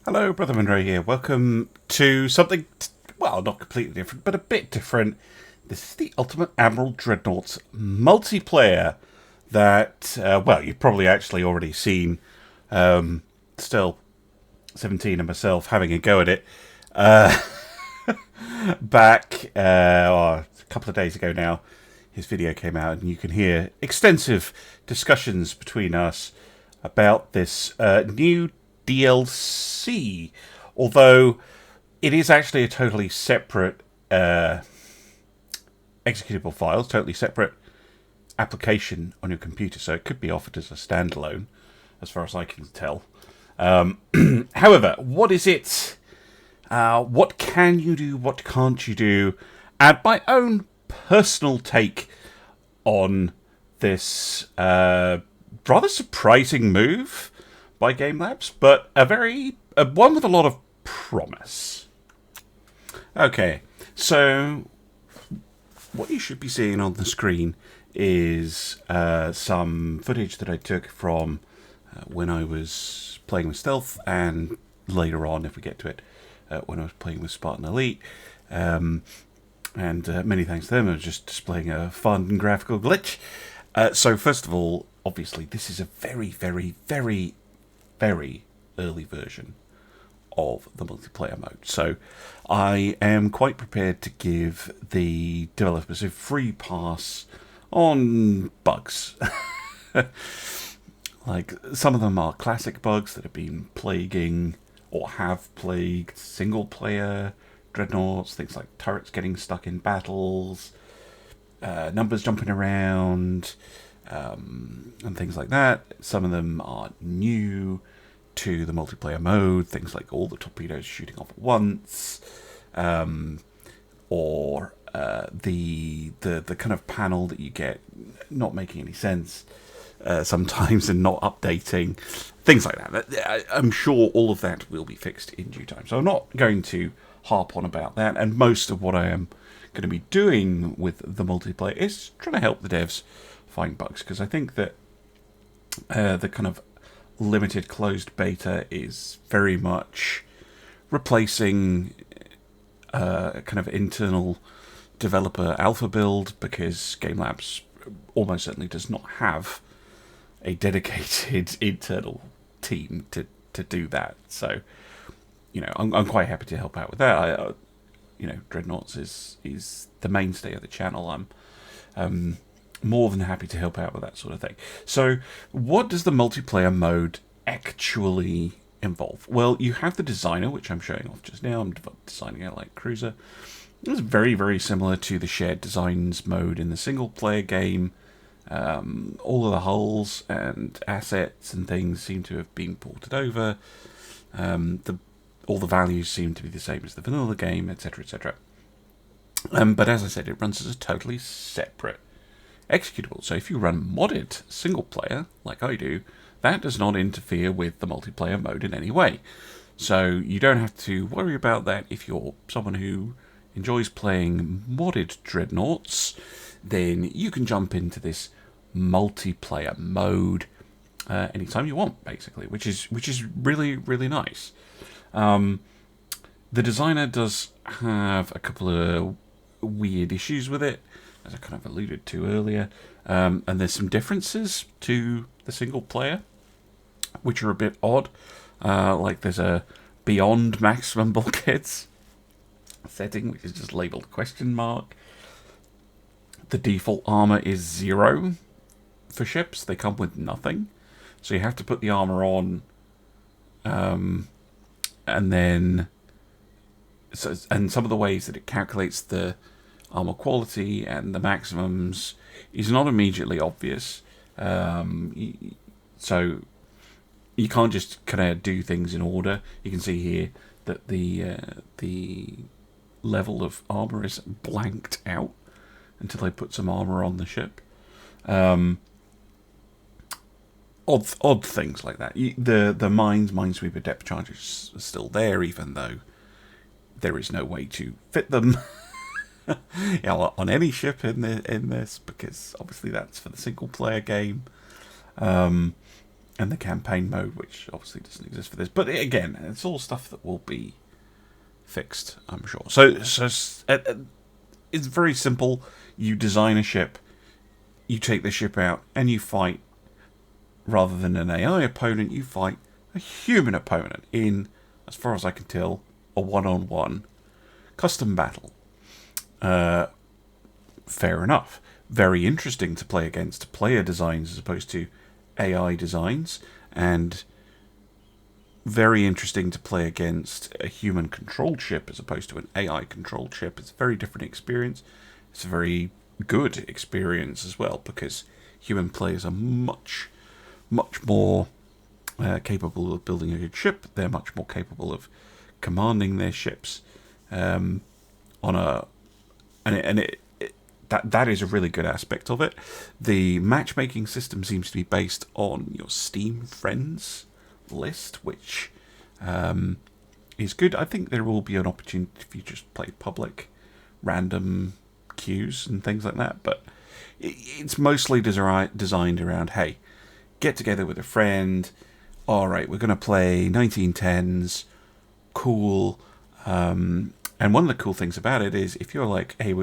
Hello, Brother Monroe here. Welcome to something, well, not completely different, but a bit different. This is the Ultimate Admiral Dreadnoughts multiplayer that, well, you've probably actually already seen. Still, 17 and myself having a go at it. Back a couple of days ago now, his video came out, and you can hear extensive discussions between us about this new DLC, although it is actually a totally separate executable file, totally separate application on your computer, so it could be offered as a standalone, as far as I can tell. However, what is it? What can you do? What can't you do? And my own personal take on this rather surprising move by Game Labs, but one with a lot of promise. Okay, so what you should be seeing on the screen is some footage that I took from when I was playing with Stealth, and later on, if we get to it, when I was playing with Spartan Elite. And many thanks to them, I was just displaying a fun graphical glitch. So first of all, obviously, this is a very, very, very, very early version of the multiplayer mode. So I am quite prepared to give the developers a free pass on bugs. Like, some of them are classic bugs that have been plaguing or have plagued single-player Dreadnoughts, things like turrets getting stuck in battles, numbers jumping around, and things like that. Some of them are new to the multiplayer mode, things like all the torpedoes shooting off at once, or the kind of panel that you get not making any sense sometimes and not updating, things like that. I'm sure all of that will be fixed in due time, so I'm not going to harp on about that, and most of what I am going to be doing with the multiplayer is trying to help the devs find bugs, because I think that the kind of limited closed beta is very much replacing kind of internal developer alpha build, because Game Labs almost certainly does not have a dedicated internal team to do that. So, you know, I'm quite happy to help out with that. Dreadnoughts is the mainstay of the channel. I'm more than happy to help out with that sort of thing. So, what does the multiplayer mode actually involve? Well, you have the designer, which I'm showing off just now. I'm designing a light cruiser. It's very, very similar to the shared designs mode in the single-player game. All of the hulls and assets and things seem to have been ported over. All the values seem to be the same as the vanilla game, etc., etc. But as I said, it runs as a totally separate executable. So if you run modded single player, like I do, that does not interfere with the multiplayer mode in any way. So you don't have to worry about that if you're someone who enjoys playing modded Dreadnoughts. Then you can jump into this multiplayer mode anytime you want, basically, which is really, really nice. The designer does have a couple of weird issues with it, as I kind of alluded to earlier, and there's some differences to the single player, which are a bit odd. Like, there's a beyond maximum bulkheads setting, which is just labelled question mark. The default armour is 0 for ships. They come with nothing, so you have to put the armour on, and then and some of the ways that it calculates the armor quality and the maximums is not immediately obvious. So you can't just kind of do things in order. You can see here that the level of armor is blanked out until I put some armor on the ship. Odd things like that. The Minesweeper depth charges are still there, even though there is no way to fit them on any ship in this, because obviously that's for the single player game. and the campaign mode, which obviously doesn't exist for this. But again, it's all stuff that will be fixed, I'm sure. So it's very simple. You design a ship, you take the ship out, and you fight. Rather than an AI opponent, you fight a human opponent in, as far as I can tell, a one-on-one custom battle. Fair enough. Very interesting to play against player designs as opposed to AI designs, and very interesting to play against a human-controlled ship as opposed to an AI-controlled ship. It's a very different experience. It's a very good experience as well, because human players are much more capable of building a good ship. They're much more capable of commanding their ships that is a really good aspect of it. The matchmaking system seems to be based on your Steam friends list, which is good. I think there will be an opportunity if you just play public random queues and things like that, but it's mostly designed around, hey, get together with a friend, alright, we're going to play 1910s, cool. And one of the cool things about it is if you're like, hey,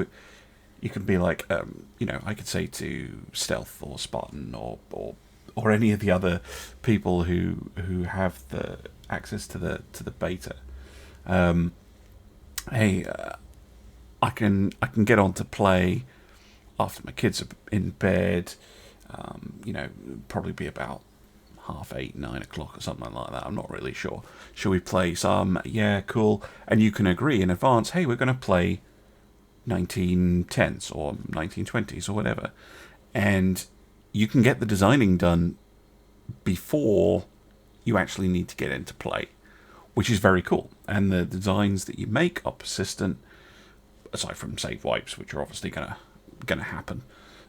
you can be like, I could say to Stealth or Spartan or any of the other people who have the access to the beta, hey, I can get on to play after my kids are in bed. Probably be about 8:30, 9 o'clock or something like that. I'm not really sure. Shall we play some? Yeah, cool. And you can agree in advance, hey, we're going to play 1910s or 1920s or whatever. And you can get the designing done before you actually need to get into play, which is very cool. And the designs that you make are persistent, aside from save wipes, which are obviously going to happen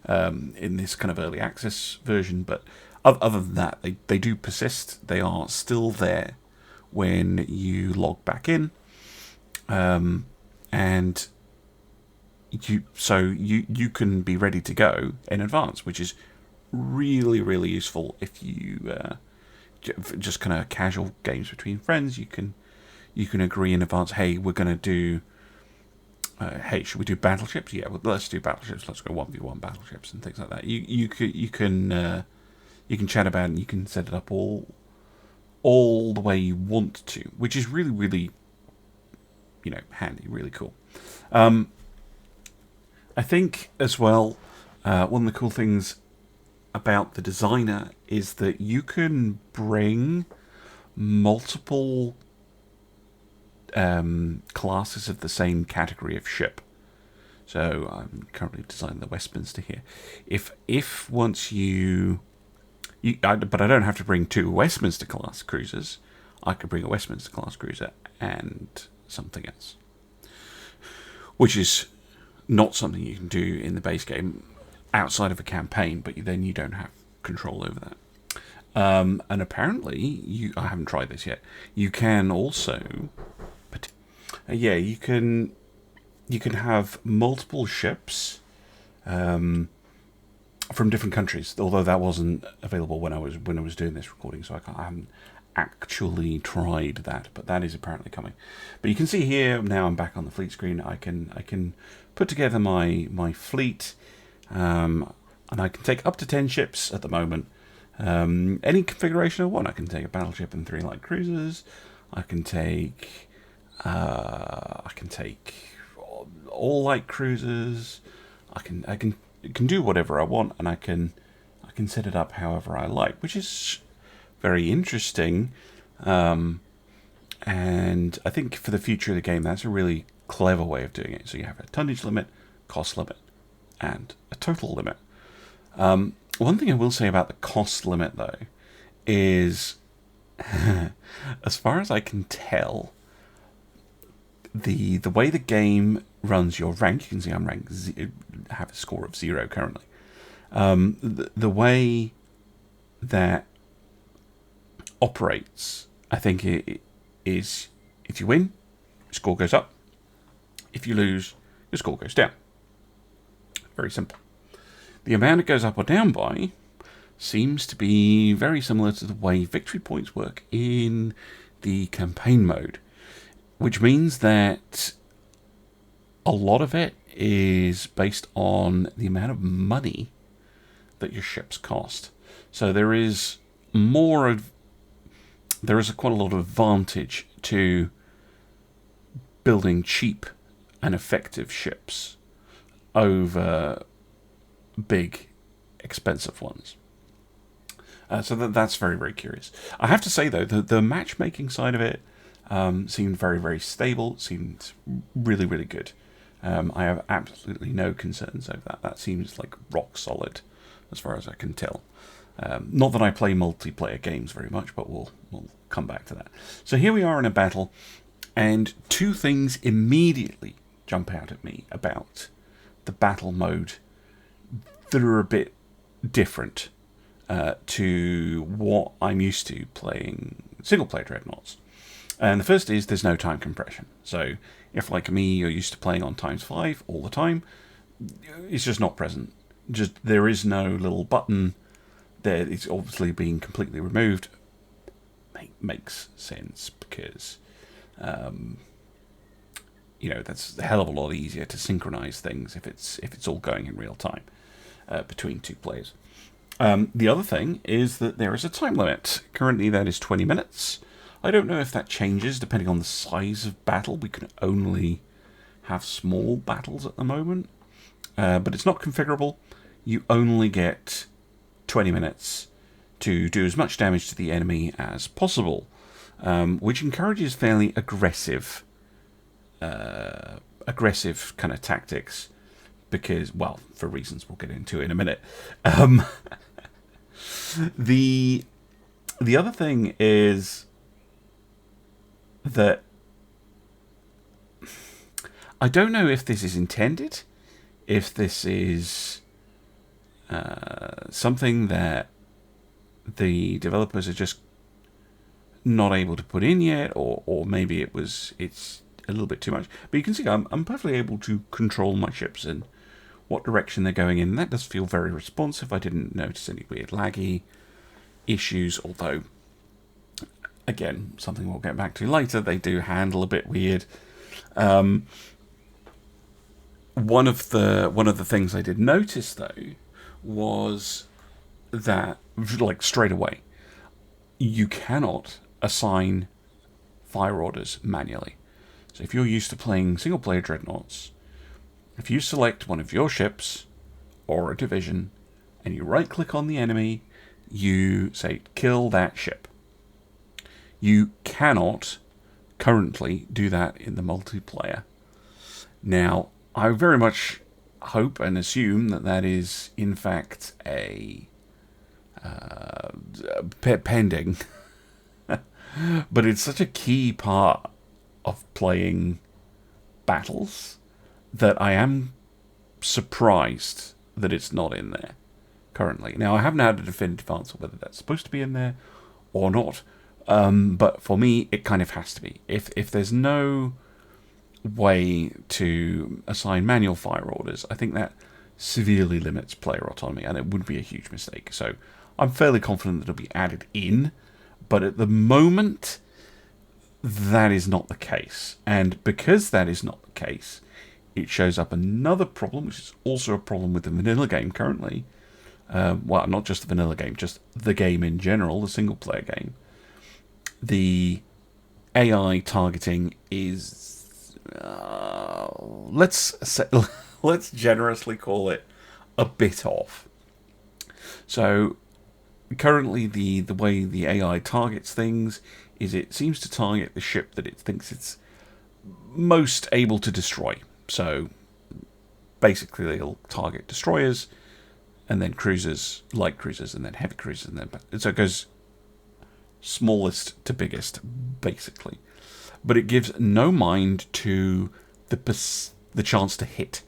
in this kind of early access version. But other than that, they do persist. They are still there when you log back in, and you can be ready to go in advance, which is really, really useful if you just kind of casual games between friends. You can agree in advance, hey, we're going to do hey, should we do battleships? Yeah, well, let's do battleships. Let's go 1v1 battleships and things like that. You can chat about it, and you can set it up all the way you want to, which is really, really, handy, really cool. I think as well, one of the cool things about the designer is that you can bring multiple classes of the same category of ship. So I'm currently designing the Westminster here. If once but I don't have to bring 2 Westminster class cruisers. I could bring a Westminster class cruiser and something else, which is not something you can do in the base game outside of a campaign. But then you don't have control over that. And apparently, I haven't tried this yet. You can also, you can have multiple ships from different countries. Although that wasn't available when I was doing this recording, so I haven't actually tried that. But that is apparently coming. But you can see here now I'm back on the fleet screen. I can put together my fleet, and I can take up to 10 ships at the moment. Any configuration I want. I can take a battleship and 3 light cruisers. I can take all light cruisers. I can do whatever I want, and I can set it up however I like, which is very interesting. And I think for the future of the game, that's a really clever way of doing it. So you have a tonnage limit, cost limit, and a total limit. One thing I will say about the cost limit, though, is as far as I can tell, the way the game runs your rank, you can see I'm ranked have a score of 0 currently. The way that operates, I think, it is if you win, your score goes up. If you lose, your score goes down. Very simple. The amount it goes up or down by seems to be very similar to the way victory points work in the campaign mode, which means that a lot of it is based on the amount of money that your ships cost. So there is quite a lot of advantage to building cheap and effective ships over big, expensive ones. So that's very, very curious. I have to say, though, the matchmaking side of it seemed very, very stable, seemed really, really good. I have absolutely no concerns over that. That seems like rock solid, as far as I can tell. Not that I play multiplayer games very much, but we'll come back to that. So here we are in a battle, and two things immediately jump out at me about the battle mode that are a bit different to what I'm used to playing single-player Dreadnoughts. And the first is there's no time compression. So if, like me, you're used to playing on ×5 all the time, it's just not present. There is no little button there. It's obviously being completely removed. Makes sense because, that's a hell of a lot easier to synchronize things if it's all going in real time between two players. The other thing is that there is a time limit. Currently, that is 20 minutes. I don't know if that changes depending on the size of battle. We can only have small battles at the moment, but it's not configurable. You only get 20 minutes to do as much damage to the enemy as possible, which encourages fairly aggressive kind of tactics, because, well, for reasons we'll get into in a minute. The other thing is that I don't know if this is intended, if this is something that the developers are just not able to put in yet, or maybe it's a little bit too much. But you can see I'm perfectly able to control my ships and what direction they're going in. That does feel very responsive. I didn't notice any weird laggy issues, although, again, something we'll get back to later, they do handle a bit weird. One of the things I did notice, though, was that, like, straight away, you cannot assign fire orders manually. So if you're used to playing single-player Dreadnoughts, if you select one of your ships or a division and you right-click on the enemy, you say, kill that ship. You cannot currently do that in the multiplayer. Now, I very much hope and assume that is, in fact, a pending. But it's such a key part of playing battles that I am surprised that it's not in there currently. Now, I haven't had a definitive answer whether that's supposed to be in there or not, but for me, it kind of has to be. If there's no way to assign manual fire orders, I think that severely limits player autonomy, and it would be a huge mistake. So I'm fairly confident that it'll be added in, but at the moment, that is not the case. And because that is not the case, it shows up another problem, which is also a problem with the vanilla game currently. Well, not just the vanilla game, just the game in general, the single-player game. The AI targeting is, let's generously call it a bit off. So currently, the way the AI targets things is it seems to target the ship that it thinks it's most able to destroy. So basically, it'll target destroyers, and then cruisers, light cruisers, and then heavy cruisers, and then so it goes smallest to biggest, basically. But it gives no mind to the chance to hit.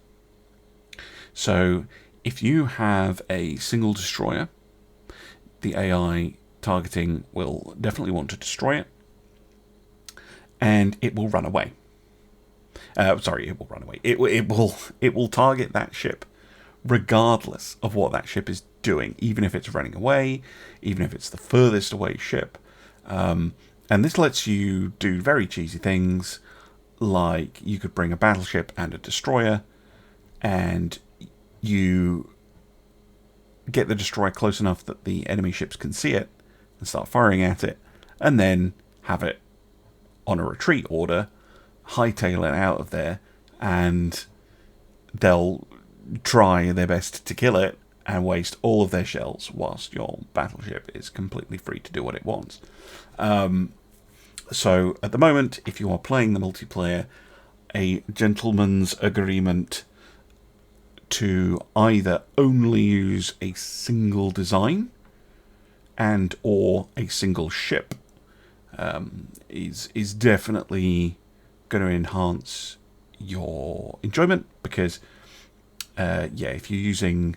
So if you have a single destroyer, the AI targeting will definitely want to destroy it, and it will run away. It will run away. It will target that ship, regardless of what that ship is doing, even if it's running away, even if it's the furthest away ship. And this lets you do very cheesy things, like you could bring a battleship and a destroyer, and you get the destroyer close enough that the enemy ships can see it and start firing at it, and then have it on a retreat order, hightail it out of there, and they'll try their best to kill it and waste all of their shells whilst your battleship is completely free to do what it wants. So at the moment, if you are playing the multiplayer, a gentleman's agreement to either only use a single design and or a single ship is definitely going to enhance your enjoyment, because if you're using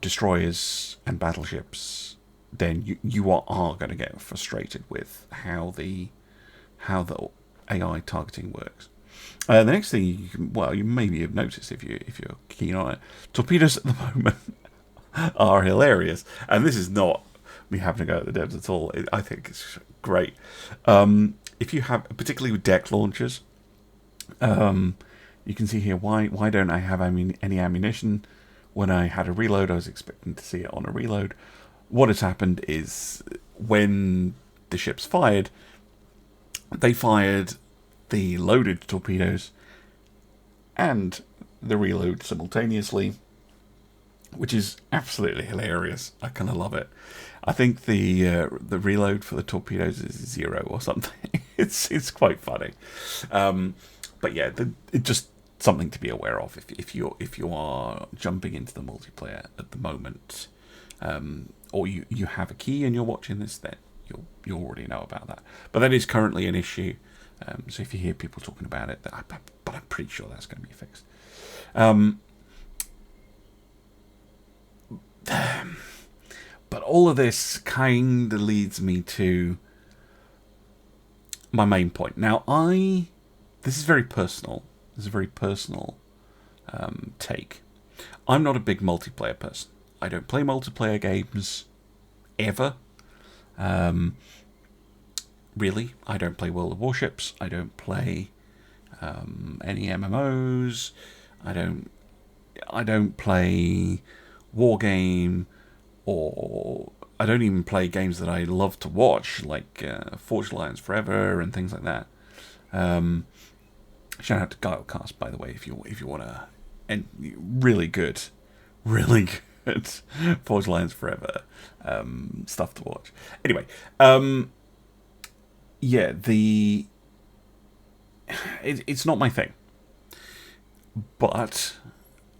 destroyers and battleships, then you are going to get frustrated with how the AI targeting works. The next thing you maybe have noticed if you're keen on it, torpedoes at the moment are hilarious, and this is not me having to go at the devs at all. I think it's great. If you have, particularly with deck launchers, you can see here why don't I have any ammunition. When I had a reload, I was expecting to see it on a reload. What has happened is when the ships fired, they fired the loaded torpedoes and the reload simultaneously, which is absolutely hilarious. I kind of love it. I think the reload for the torpedoes is 0 or something. It's quite funny, but yeah, it's just something to be aware of if you are jumping into the multiplayer at the moment, or you have a key and you're watching this, then you already know about that. But that is currently an issue. So if you hear people talking about it, but I'm pretty sure that's going to be fixed. But all of this kind of leads me to my main point. Now, this is very personal. This is a very personal take. I'm not a big multiplayer person. I don't play multiplayer games ever. Really, I don't play World of Warships. I don't play any MMOs. I don't play Wargame, or I don't even play games that I love to watch, like Forged Alliance Forever and things like that. Shout out to Guilecast, by the way, if you want to, and really good Forged Alliance Forever stuff to watch. Anyway, it's not my thing, but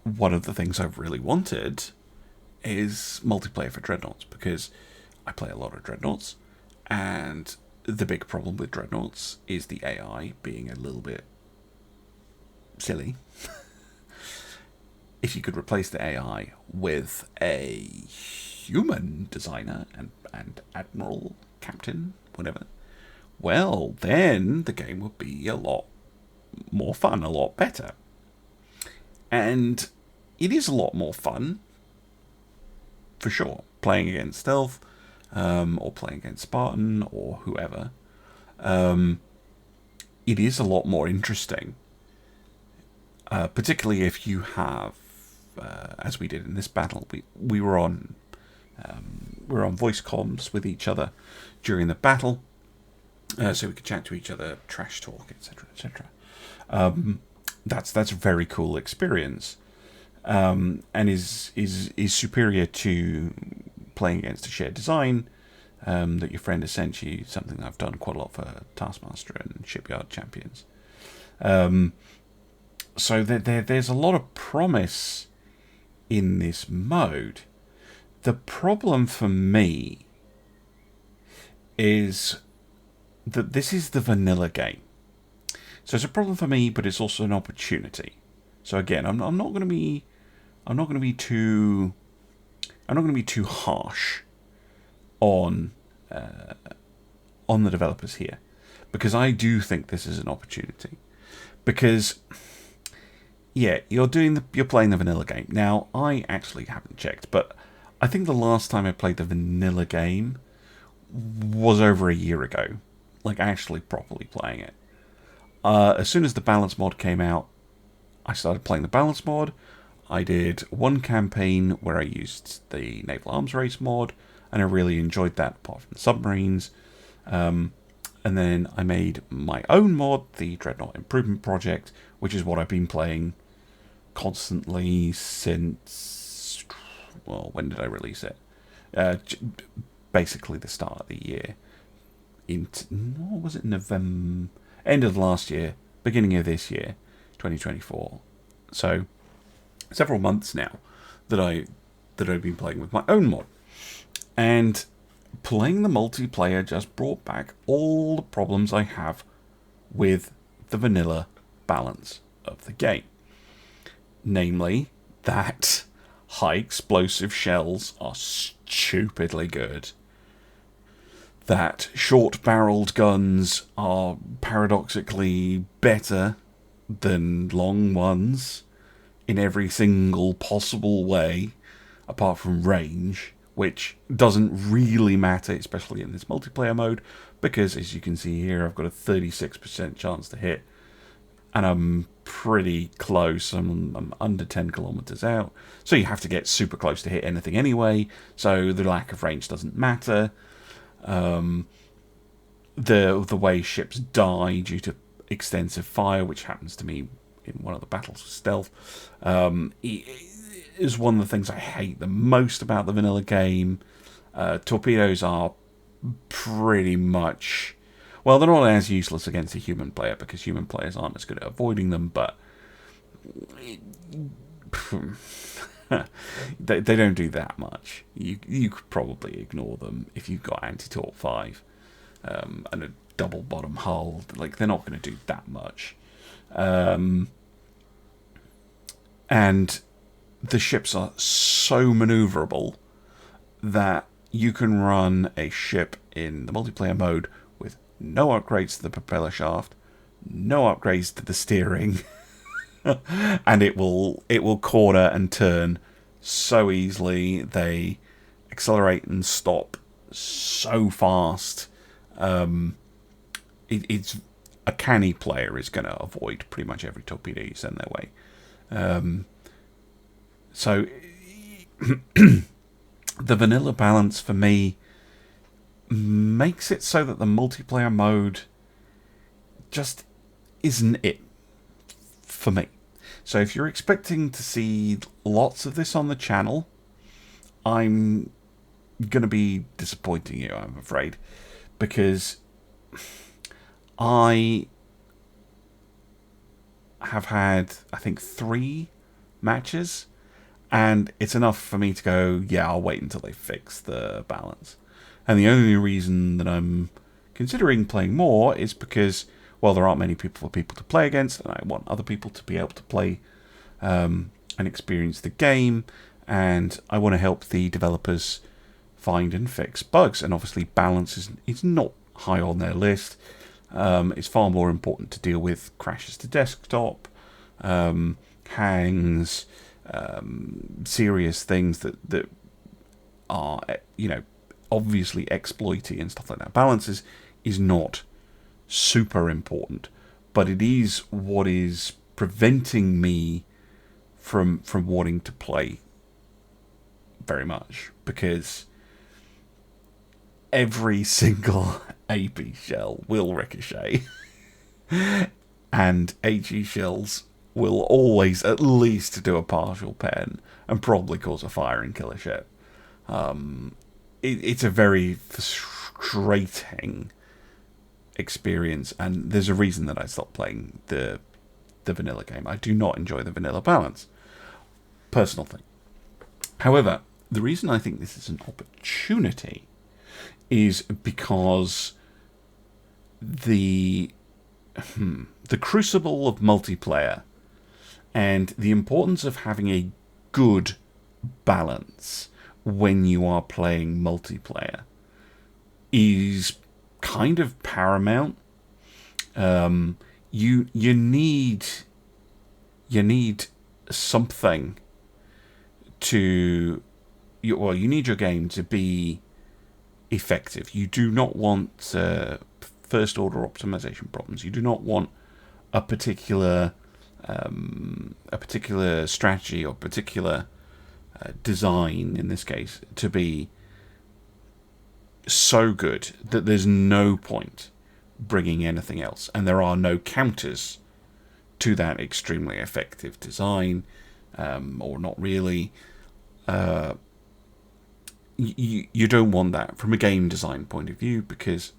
one of the things I've really wanted is multiplayer for Dreadnoughts, because I play a lot of Dreadnoughts, and the big problem with Dreadnoughts is the AI being a little bit silly. If you could replace the AI with a human designer and Admiral, Captain, whatever, well, then the game would be a lot more fun, a lot better. And it is a lot more fun, for sure, playing against Stealth, or playing against Spartan, or whoever. It is a lot more interesting, particularly if you have, as we did in this battle, we were on voice comms with each other during the battle, so we could chat to each other, trash talk, etc., etc. That's a very cool experience, and is superior to playing against a shared design that your friend has sent you. Something I've done quite a lot for Taskmaster and Shipyard Champions. So there's a lot of promise in this mode. The problem for me is that this is the vanilla game. So it's a problem for me, but it's also an opportunity. So again, I'm not going to be too harsh on the developers here, because I do think this is an opportunity. Because yeah, you're playing the vanilla game. Now, I actually haven't checked, but I think the last time I played the vanilla game was over a year ago. Like, actually properly playing it. As soon as the balance mod came out, I started playing the balance mod. I did one campaign where I used the Naval Arms Race mod, and I really enjoyed that, apart from the submarines. And then I made my own mod, the Dreadnought Improvement Project, which is what I've been playing constantly since... Well, when did I release it? Basically the start of the year. What was it? November... End of last year, beginning of this year, 2024. So, several months now that I've been playing with my own mod. And playing the multiplayer just brought back all the problems I have with the vanilla balance of the game. Namely, that high explosive shells are stupidly good. That short-barreled guns are paradoxically better than long ones in every single possible way, apart from range, which doesn't really matter, especially in this multiplayer mode, because as you can see here, I've got a 36% chance to hit, and I'm pretty close. I'm under 10 kilometers out, so you have to get super close to hit anything anyway, so the lack of range doesn't matter. The way ships die due to extensive fire, which happens to me in one of the battles with stealth, is one of the things I hate the most about the vanilla game. Torpedoes are pretty much... Well, they're not as useless against a human player, because human players aren't as good at avoiding them, but... they don't do that much. You could probably ignore them if you've got anti-torp 5 and a double bottom hull. Like, they're not going to do that much. And the ships are so maneuverable that you can run a ship in the multiplayer mode with no upgrades to the propeller shaft, no upgrades to the steering, and it will corner and turn so easily. They accelerate and stop so fast. It's a canny player is going to avoid pretty much every torpedo you send their way. So the vanilla balance for me makes it so that the multiplayer mode just isn't it for me. So if you're expecting to see lots of this on the channel, I'm going to be disappointing you, I'm afraid, because I have had, I think, 3 matches, and it's enough for me to go, yeah, I'll wait until they fix the balance. And the only reason that I'm considering playing more is because, well, there aren't many people to play against, and I want other people to be able to play and experience the game, and I want to help the developers find and fix bugs. And obviously balance is not high on their list. It's far more important to deal with crashes to desktop, hangs, serious things that are, obviously exploity and stuff like that. Balance is not super important, but it is what is preventing me from wanting to play very much, because every single AP shell will ricochet and HE shells will always at least do a partial pen and probably cause a fire and kill a ship. It's a very frustrating experience, and there's a reason that I stopped playing the vanilla game. I do not enjoy the vanilla balance. Personal thing. However, the reason I think this is an opportunity is because the crucible of multiplayer and the importance of having a good balance when you are playing multiplayer is kind of paramount. You need something to you need your game to be effective. You do not want first order optimization problems. You do not want a particular strategy or particular design, in this case, to be so good that there's no point bringing anything else, and there are no counters to that extremely effective design, or not really. You don't want that from a game design point of view, because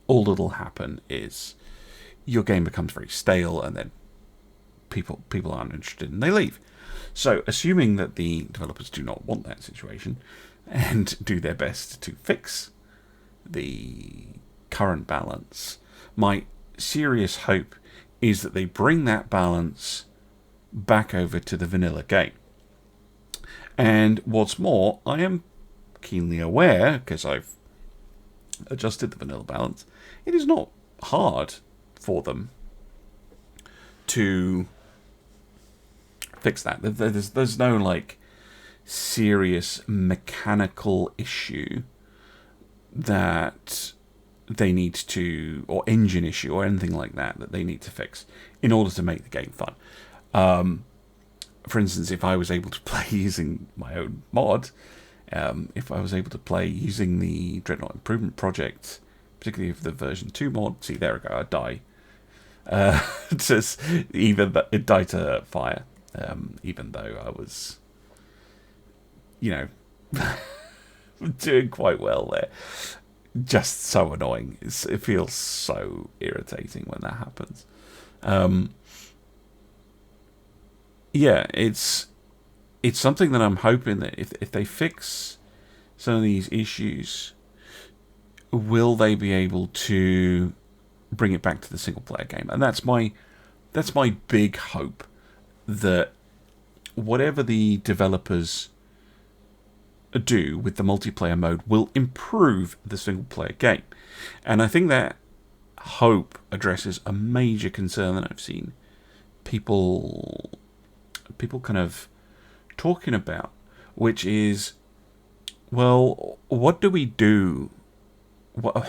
all that'll happen is your game becomes very stale, and then people aren't interested and they leave. So, assuming that the developers do not want that situation and do their best to fix the current balance, my serious hope is that they bring that balance back over to the vanilla game. And what's more, I am keenly aware, because I've adjusted the vanilla balance, it is not hard for them to fix that. There's no like serious mechanical issue that they need to, or engine issue or anything like that they need to fix in order to make the game fun. For instance, if I was able to play using my own mod, if I was able to play using the Dreadnought Improvement Project, particularly for the version 2 mod, see, there we go, I die. It died to fire, even though I was, doing quite well there. Just so annoying. It feels so irritating when that happens. It's something that I'm hoping that if they fix some of these issues, will they be able to bring it back to the single player game? And that's my big hope, that whatever the developers do with the multiplayer mode will improve the single player game. And I think that hope addresses a major concern that I've seen people kind of talking about, which is, well, what do we do? What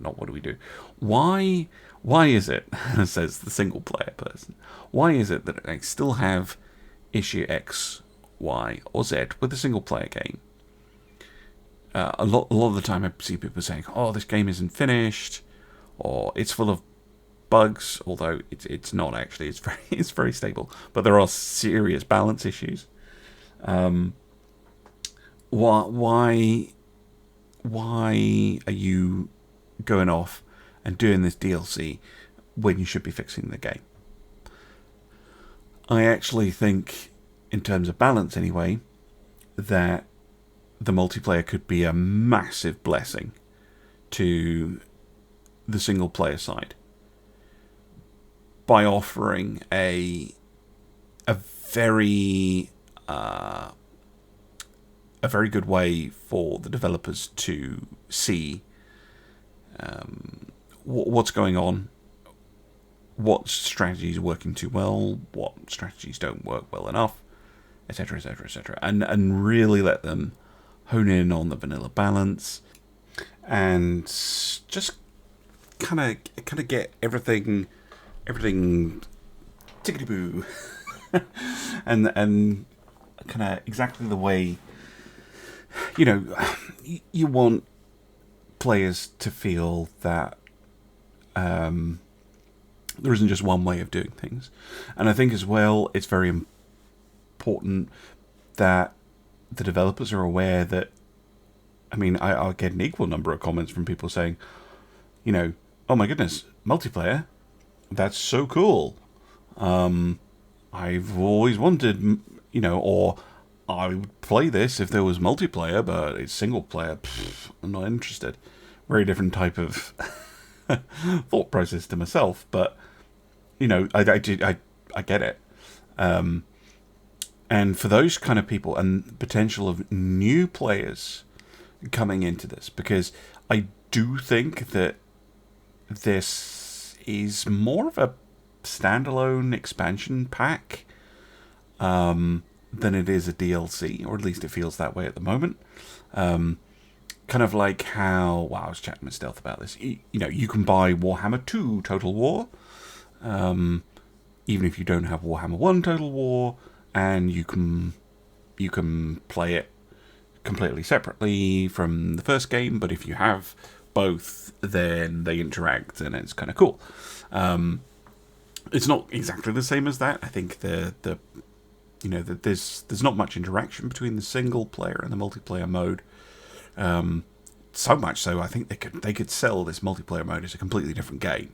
do we do? Why is it, says the single player person, why is it that I still have issue X, Y, or Z with a single player game? A lot of the time I see people saying, oh, this game isn't finished, or it's full of bugs, although it's not actually. It's very stable, but there are serious balance issues. Why are you going off and doing this DLC when you should be fixing the game? I actually think, in terms of balance anyway, that the multiplayer could be a massive blessing to the single player side by offering a very good way for the developers to see what's going on, what strategies are working too well, what strategies don't work well enough, etc., etc., etc., and really let them hone in on the vanilla balance and just kind of get everything tickety boo and kind of exactly the way you want players to feel that there isn't just one way of doing things. And I think as well, it's very important that the developers are aware that, I'll get an equal number of comments from people saying, oh my goodness, multiplayer, that's so cool. I've always wanted, or I would play this if there was multiplayer, but it's single player. I'm not interested. Very different type of thought process to myself, but I get it. And for those kind of people and potential of new players coming into this, because I do think that this is more of a standalone expansion pack than it is a DLC, or at least it feels that way at the moment. Kind of like how, well, I was chatting with Stealth about this. You know, you can buy Warhammer 2 Total War, even if you don't have Warhammer 1 Total War, and you can play it completely separately from the first game. But if you have both, then they interact, and it's kind of cool. It's not exactly the same as that. I think there's not much interaction between the single player and the multiplayer mode. So much so, I think they could sell this multiplayer mode as a completely different game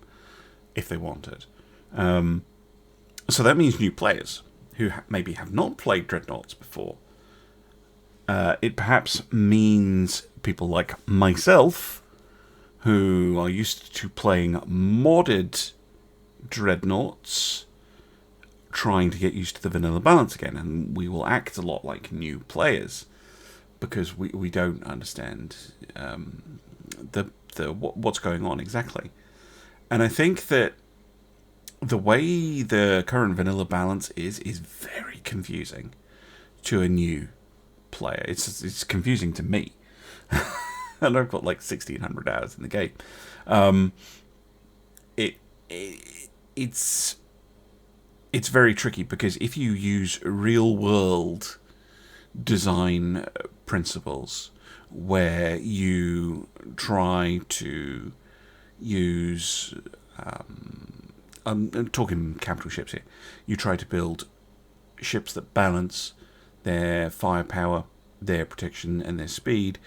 if they wanted. So that means new players who maybe have not played Dreadnoughts before. It perhaps means people like myself, who are used to playing modded Dreadnoughts, trying to get used to the vanilla balance again, and we will act a lot like new players because we don't understand what's going on exactly. And I think that the way the current vanilla balance is very confusing to a new player. It's confusing to me, and I've got like 1,600 hours in the game. It's very tricky because if you use real world design principles where you try to use I'm talking capital ships here. You try to build ships that balance their firepower, their protection, and their speed.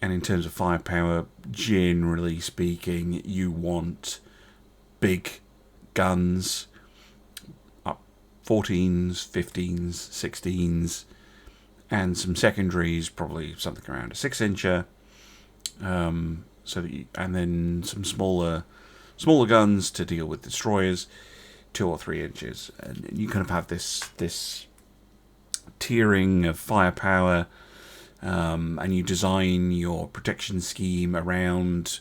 And in terms of firepower, generally speaking, you want big guns, up 14s, 15s, 16s, and some secondaries, probably something around a 6-incher. And then some smaller guns to deal with destroyers, 2 or 3 inches, and you kind of have this tiering of firepower, and you design your protection scheme around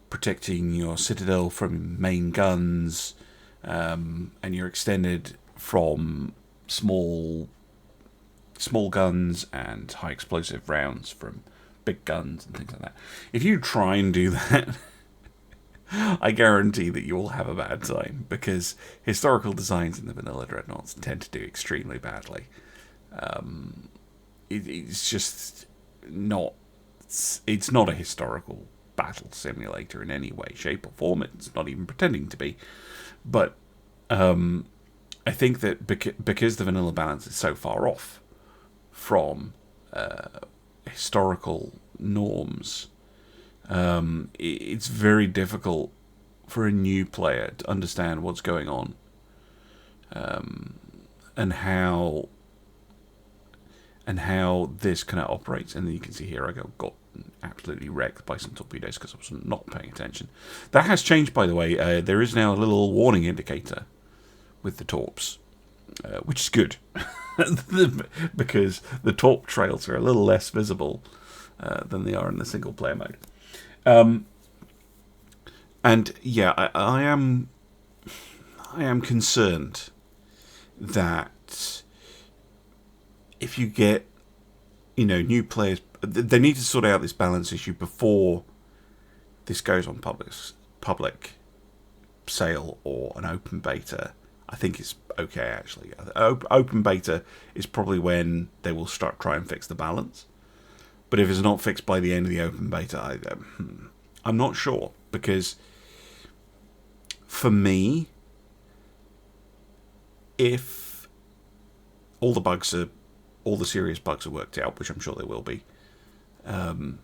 protecting your citadel from main guns, and you're extended from small guns and high explosive rounds from big guns and things like that. If you try and do that, I guarantee that you will have a bad time, because historical designs in the vanilla Dreadnoughts tend to do extremely badly. It's just not. It's not a historical battle simulator in any way, shape, or form. It's not even pretending to be. But I think that because the vanilla balance is so far off from historical norms, it's very difficult for a new player to understand what's going on, and how this kind of operates. And then you can see here I got absolutely wrecked by some torpedoes because I was not paying attention. That has changed, by the way. There is now a little warning indicator with the torps, which is good, because the torp trails are a little less visible than they are in the single player mode. And yeah, I am concerned that if you get, new players, they need to sort out this balance issue before this goes on public sale or an open beta. I think it's okay, actually. Open beta is probably when they will start try and fix the balance. But if it's not fixed by the end of the open beta, I'm not sure. Because for me, if all the serious bugs are worked out, which I'm sure they will be, and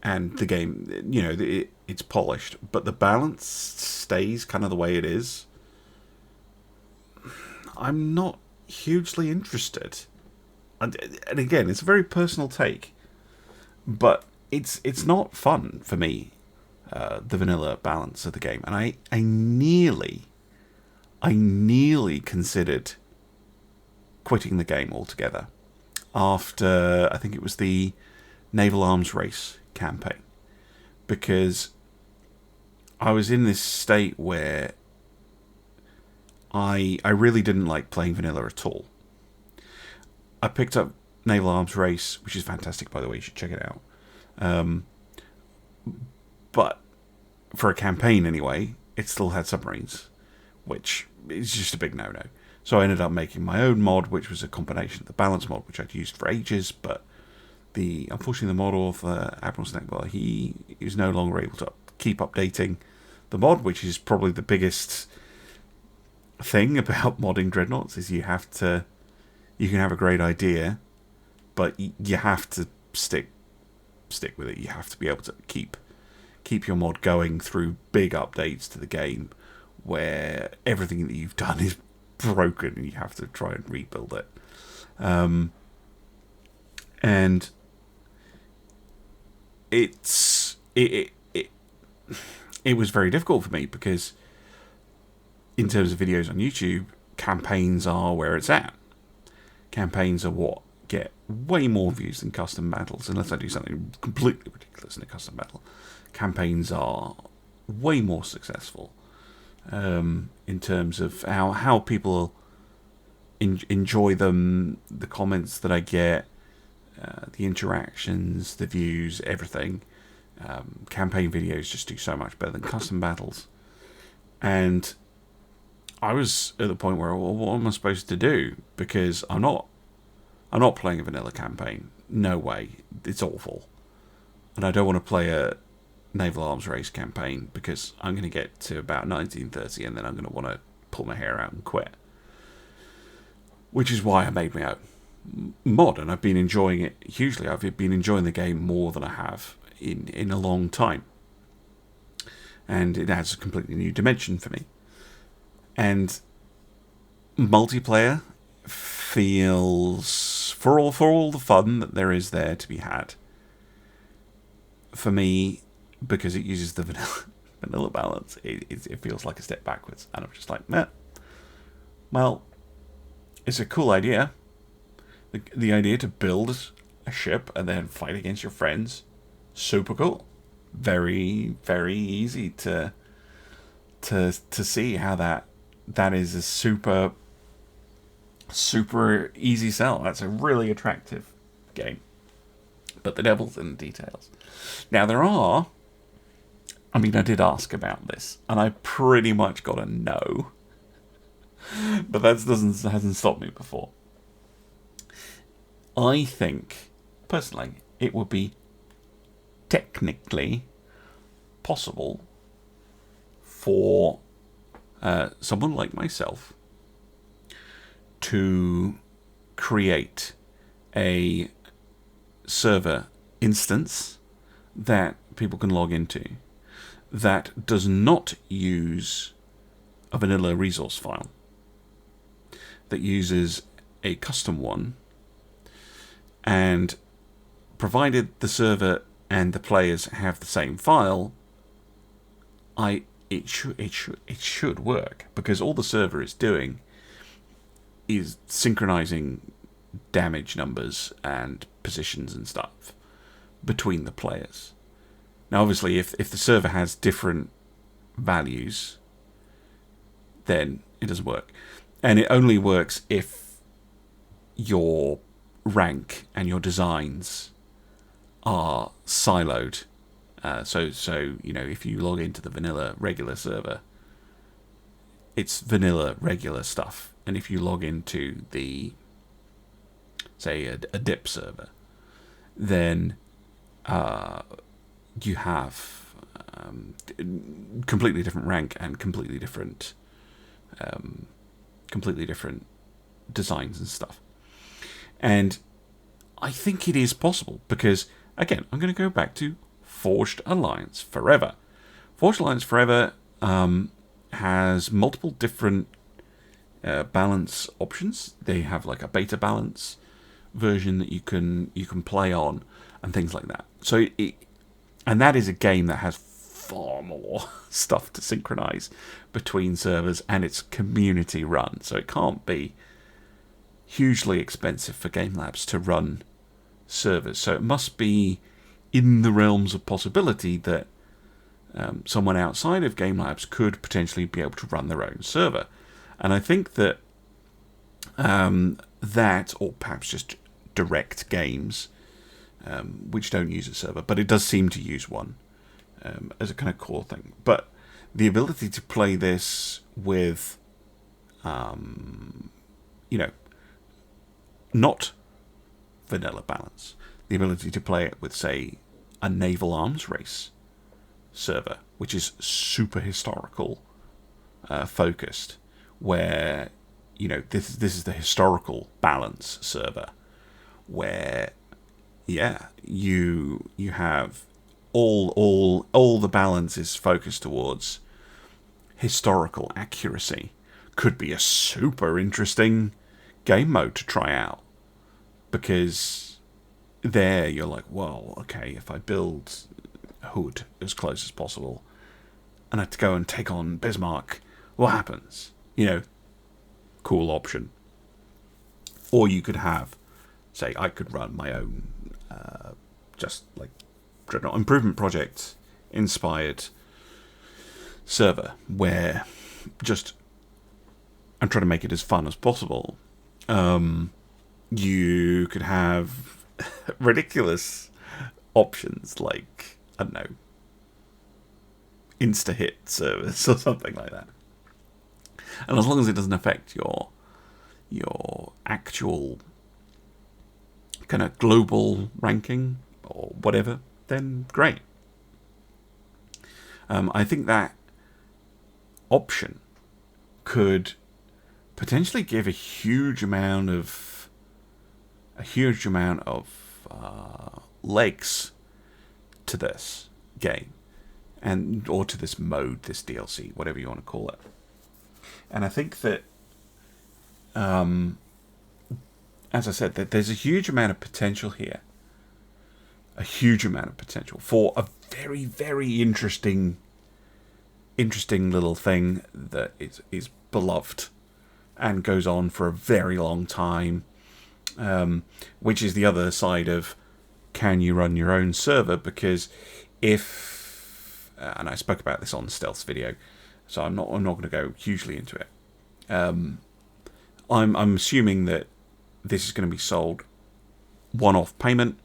the game, it's polished, but the balance stays kind of the way it is, I'm not hugely interested. And again, it's a very personal take, but it's not fun for me, the vanilla balance of the game. And I nearly considered quitting the game altogether after, I think it was the Naval Arms Race campaign, because I was in this state where I really didn't like playing vanilla at all. I picked up Naval Arms Race, which is fantastic, by the way. You should check it out. But for a campaign, anyway, it still had submarines, which is just a big no-no. So I ended up making my own mod, which was a combination of the balance mod, which I'd used for ages, but unfortunately the model of Admiral Snakeball, he is no longer able to keep updating the mod, which is probably the biggest thing about modding Dreadnoughts, is you can have a great idea, but you have to stick with it. You have to be able to keep your mod going through big updates to the game where everything that you've done is broken and you have to try and rebuild it. And it was very difficult for me because in terms of videos on YouTube, campaigns are where it's at. Campaigns are what get way more views than custom battles, unless I do something completely ridiculous in a custom battle. Campaigns are way more successful in terms of how people enjoy them, the comments that I get, the interactions, the views, everything. Campaign videos just do so much better than custom battles. And I was at the point where, well, what am I supposed to do? Because I'm not playing a vanilla campaign. No way. It's awful. And I don't want to play a Naval Arms Race campaign because I'm going to get to about 1930 and then I'm going to want to pull my hair out and quit. Which is why I made my own mod, and I've been enjoying it hugely. I've been enjoying the game more than I have in a long time. And it adds a completely new dimension for me. And multiplayer feels, for all the fun that there is there to be had, for me, because it uses the vanilla balance, it feels like a step backwards. And I'm just like, meh. Well, it's a cool idea. The idea to build a ship and then fight against your friends, super cool. Very, very easy to see how that is a super easy sell. That's a really attractive game. But the devil's in the details. Now I did ask about this, and I pretty much got a no. But that hasn't stopped me before. I think, personally, it would be technically possible for someone like myself to create a server instance that people can log into that does not use a vanilla resource file, that uses a custom one, and provided the server and the players have the same file, it should work, because all the server is doing is synchronizing damage numbers and positions and stuff between the players. Now, obviously, if the server has different values, then it doesn't work. And it only works if your rank and your designs are siloed. So if you log into the vanilla regular server, it's vanilla regular stuff. And if you log into the, say, a dip server, then you have completely different rank and completely different designs and stuff. And I think it is possible because, again, I'm going to go back to Forged Alliance Forever. Forged Alliance Forever has multiple different balance options. They have like a beta balance version that you can play on and things like that. So and that is a game that has far more stuff to synchronize between servers, and it's community run, so it can't be hugely expensive for Game Labs to run servers. So it must be in the realms of possibility that someone outside of Game Labs could potentially be able to run their own server. And I think that that, or perhaps just direct games, which don't use a server, but it does seem to use one as a kind of core thing. But the ability to play this with, not vanilla balance, the ability to play it with, say, a naval arms race server, which is super historical focused, where this is the historical balance server, where you have all the balance is focused towards historical accuracy. Could be a super interesting game mode to try out, because there you're like, well, okay, if I build Hood as close as possible and I have to go and take on Bismarck, what happens? Cool option. Or you could have, say, I could run my own just like Dreadnought Improvement Project inspired server, where just I'm trying to make it as fun as possible. You could have ridiculous options like, I don't know, insta-hit service or something like that. And as long as it doesn't affect your actual kind of global ranking or whatever, then great. I think that option could potentially give a huge amount of legs to this game, or to this mode, this DLC, whatever you want to call it. And I think that, as I said, that there's a huge amount of potential here. A huge amount of potential for a very, very interesting little thing that is beloved and goes on for a very long time, which is the other side of, can you run your own server? Because if, and I spoke about this on the Stealth video, so I'm not going to go hugely into it. I'm assuming that this is going to be sold one-off payment.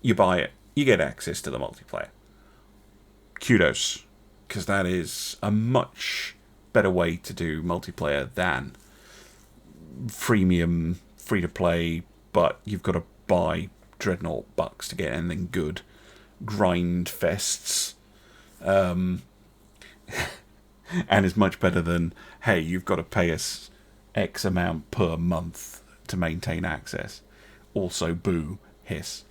You buy it, you get access to the multiplayer. Kudos, because that is a much better way to do multiplayer than freemium, free-to-play, but you've got to buy Dreadnought bucks to get anything good. Grind fests. And it's much better than, hey, you've got to pay us X amount per month to maintain access. Also, boo, hiss.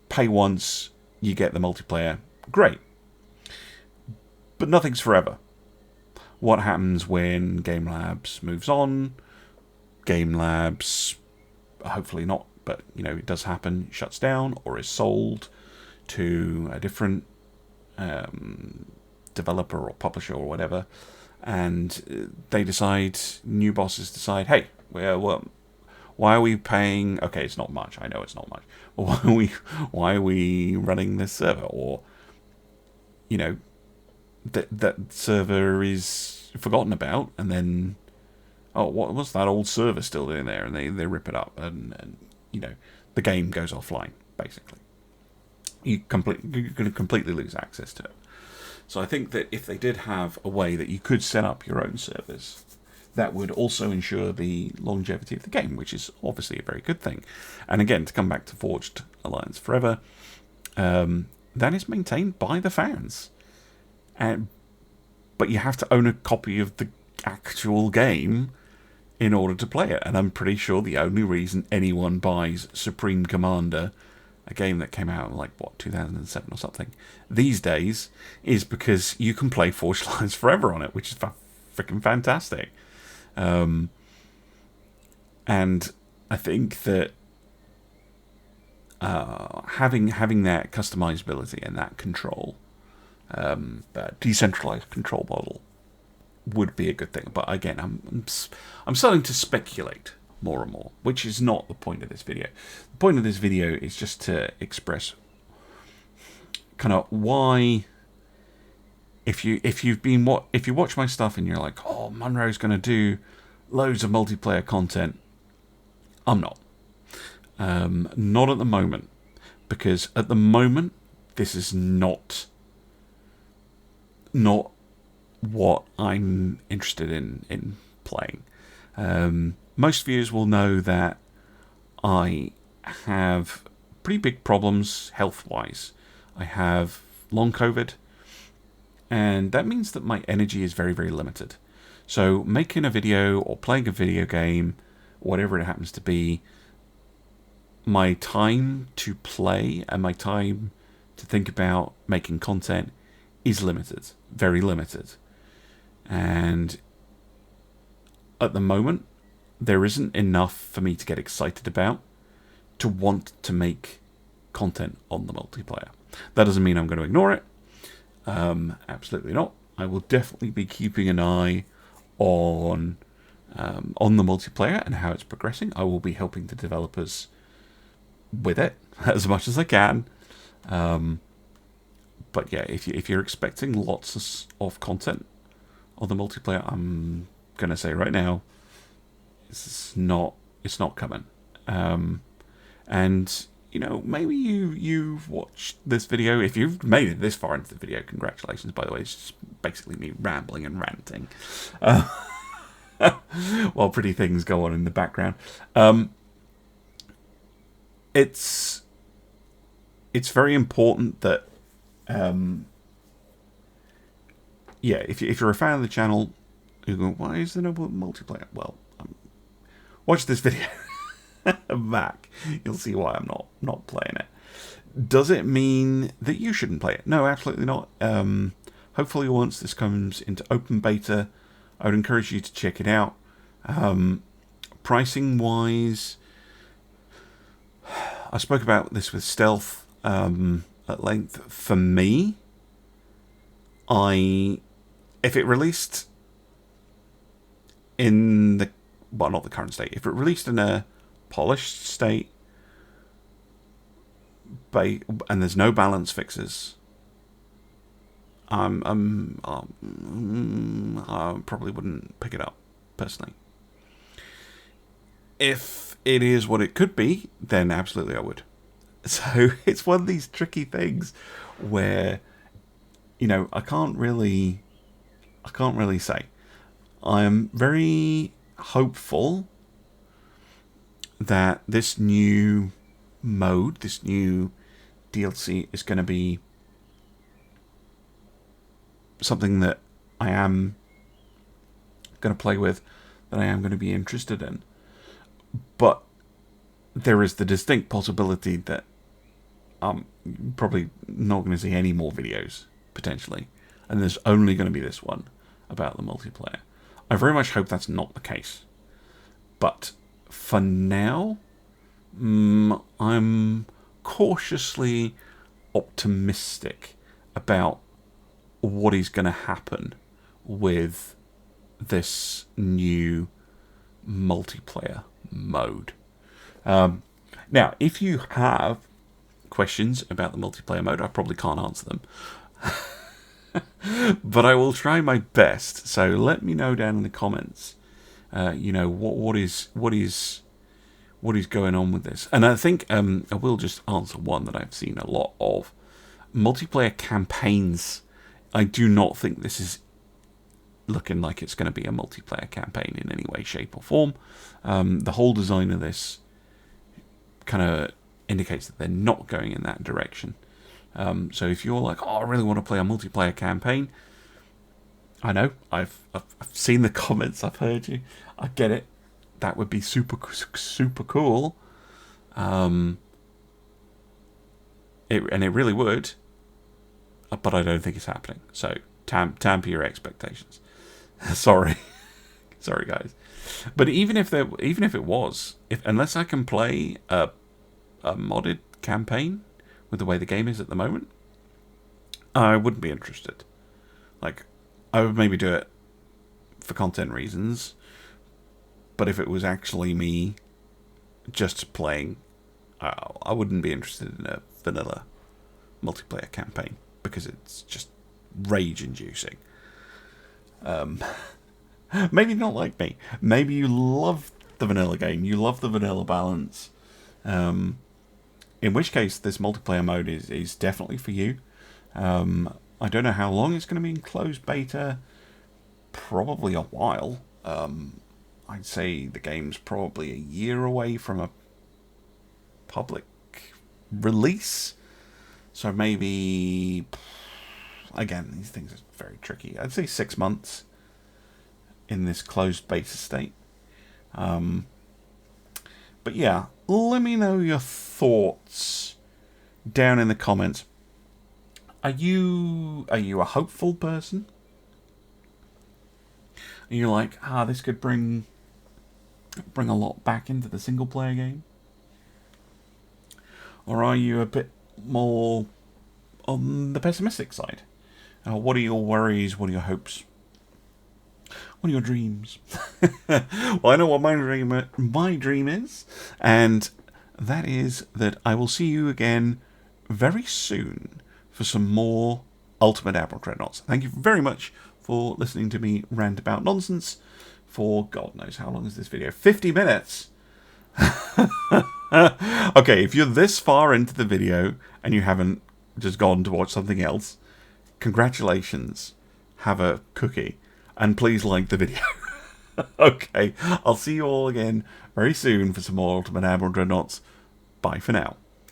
Pay once, you get the multiplayer. Great. But nothing's forever. What happens when Game Labs moves on? Game Labs, hopefully not, but it does happen, shuts down or is sold to a different developer or publisher or whatever, and new bosses decide, hey, why are we paying? Okay, it's not much. I know it's not much. But why are we running this server? Or that server is forgotten about, and then what's that old server still doing there? And they rip it up, and the game goes offline basically. You're going to completely lose access to it. So I think that if they did have a way that you could set up your own servers, that would also ensure the longevity of the game, which is obviously a very good thing. And again, to come back to Forged Alliance Forever, that is maintained by the fans. But you have to own a copy of the actual game in order to play it. And I'm pretty sure the only reason anyone buys Supreme Commander, a game that came out in 2007 or something, these days, is because you can play Forged Alliance Forever on it, which is freaking fantastic. And I think that having that customizability and that control, that decentralized control model, would be a good thing. But again, I'm starting to speculate more and more, which is not the point of this video. The point of this video is just to express kind of why, if you watch my stuff and you're like, oh, Munro's going to do loads of multiplayer content. I'm not. Not at the moment. Because at the moment, this is not what I'm interested in playing. Most viewers will know that I have pretty big problems health-wise. I have long COVID, and that means that my energy is very, very limited. So making a video or playing a video game, whatever it happens to be, my time to play and my time to think about making content is limited, very limited. And at the moment, there isn't enough for me to get excited about to want to make content on the multiplayer. That doesn't mean I'm going to ignore it. Absolutely not. I will definitely be keeping an eye on the multiplayer and how it's progressing. I will be helping the developers with it as much as I can. But yeah, if you're expecting lots of content on the multiplayer, I'm gonna say right now, it's not coming. And you know, maybe you've watched this video. If you've made it this far into the video, congratulations, by the way. It's just basically me rambling and ranting while pretty things go on in the background. It's very important that if you're a fan of the channel, you go, why is there no multiplayer? Well, watch this video back. You'll see why I'm not playing it. Does it mean that you shouldn't play it? No, absolutely not. Hopefully once this comes into open beta, I would encourage you to check it out. Pricing wise, I spoke about this with Stealth at length. For me, if it released in the, well, not the current state, if it released in a polished state, and there's no balance fixes, I probably wouldn't pick it up personally. If it is what it could be, then absolutely I would. So it's one of these tricky things where, you know, I can't really say. I am very hopeful that this new mode, this new DLC is going to be something that I am going to play with, that I am going to be interested in. But there is the distinct possibility that I'm probably not going to see any more videos, potentially. And there's only going to be this one about the multiplayer. I very much hope that's not the case. But for now, I'm cautiously optimistic about what is going to happen with this new multiplayer mode. Now, if you have questions about the multiplayer mode, I probably can't answer them. But I will try my best. So let me know down in the comments, you know, what is going on with this. And I think I will just answer one that I've seen a lot of. Multiplayer campaigns. I do not think this is looking like it's going to be a multiplayer campaign in any way, shape or form. The whole design of this kind of indicates that they're not going in that direction. So if you're like, oh, I really want to play a multiplayer campaign, I know, I've seen the comments, I've heard you, I get it. That would be super cool. It really would, but I don't think it's happening. So tamper your expectations. Sorry guys. But even if it was, unless I can play a modded campaign with the way the game is at the moment, I wouldn't be interested. Like, I would maybe do it for content reasons, but if it was actually me just playing, I wouldn't be interested in a vanilla multiplayer campaign because it's just rage-inducing. Maybe not like me. Maybe you love the vanilla game. You love the vanilla balance. In which case, this multiplayer mode is definitely for you. I don't know how long it's going to be in closed beta. Probably a while. I'd say the game's probably a year away from a public release. So maybe, again, these things are very tricky. I'd say 6 months in this closed beta state. But yeah, let me know your thoughts down in the comments. Are you a hopeful person? Are you like, this could bring a lot back into the single player game? Or are you a bit more on the pessimistic side? What are your worries? What are your hopes? What are your dreams? Well, I know what my dream is, and that is that I will see you again very soon for some more Ultimate Admiral Dreadnoughts. Thank you very much for listening to me rant about nonsense for God knows how long is this video? 50 minutes! Okay, if you're this far into the video and you haven't just gone to watch something else, congratulations. Have a cookie. And please like the video. Okay, I'll see you all again very soon for some more Ultimate Admiral Dreadnoughts. Bye for now.